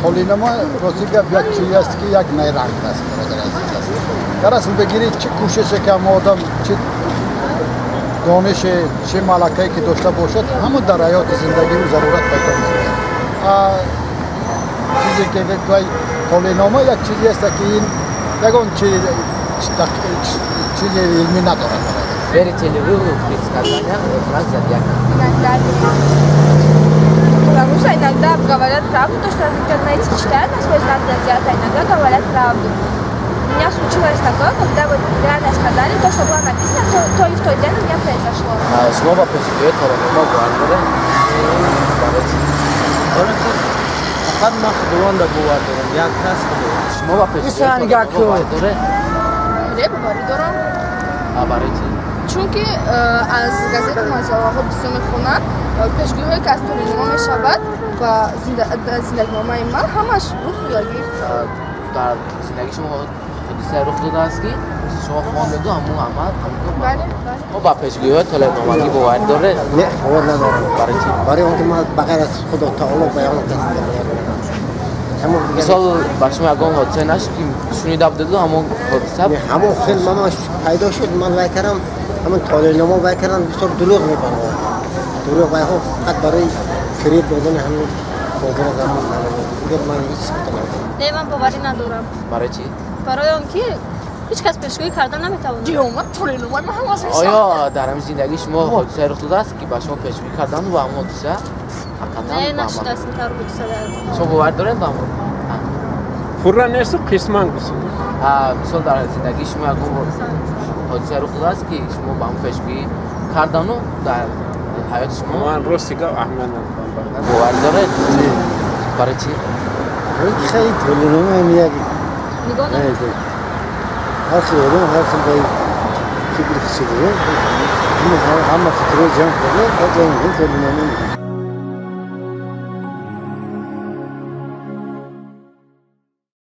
تولیدما راستی که یک چیزی است که یک نیرنگ است برادر عزیز است. در اصل بگیرید چه کوشش که آدم چه دانش چه ملکه‌ای که داشته باشد همون در حیات زندگی و ضرورت پیدا می‌کنه. چیزی که توی تولیدنامه یک چیزی است که این یگان چیزی علمی ندارد. Verители предсказания знак зодиака. Потому что иногда говорят правду, то, что в интернете читают на свой знак зодиака, иногда говорят правду. У меня случилось такое, когда вот реально сказали то, что было написано, то и в тот день у меня произошло. Снова присутствует форма гуардера. فقط ما خدوان دا بوار دارم یک کس خدوان Снова присутствует форма гуардера. Бори дорам. Барои чӣ? Чунки аз газета мазалаҳо бисёр мехонам, пешгӯиҳое ки аз толинома мешавад ва зиндагиномаи ман ҳамаш рух додагӣ. Дар зиндагии шумо ҳодисае рух додааст ки шумо хонеду ҳамун амал ҳамун ба пешгӯиҳои толиnomагӣ бовар доред? Не, бовар надорам. Барои чӣ? Барои он ки ман бағайр аз худо таоло баён кардам. мисол ба шумо ягон ҳодисае нашуд ки шунида будеду ҳамон ҳодиса? ҳамон хел ман пайдо шуд, ман вай кардам, ҳамон толинома вай кардам, бисёр дурӯғ мебарам. Дурӯғ вайҳо фақат барои фиреб додани ҳамин бодира замон дигар ман ҳеҷ метавонам. Не, ман боварӣ надорам. Барои чӣ? Барои он ки ҳеҷ кас пешгӯӣ карда наметавонад. оё дар ҳамин зиндагии шумо ҳодисае рух додааст ки ба шумо пешгӯӣ кардану ба ҳамон ҳодиса Не, нашудаст ин тавр ҳодиса дорад. шумо бовар доред ба ҳамон? Пурра несту қисман гусу. мисол дар зиндагии шумо ягон ҳодисае рух додааст ки шумо ба ҳамон пешгӯӣ кардану дар ҳаёти шумо Ман рости гап аҳмадам. бовар доред? барои чӣ? خیلی تولیدنامه میاد. نگاه نه ده. هر چی دارم هر چی باید فکر کسی داره. همه فکر جمع کنه. بعد این تولیدنامه میاد.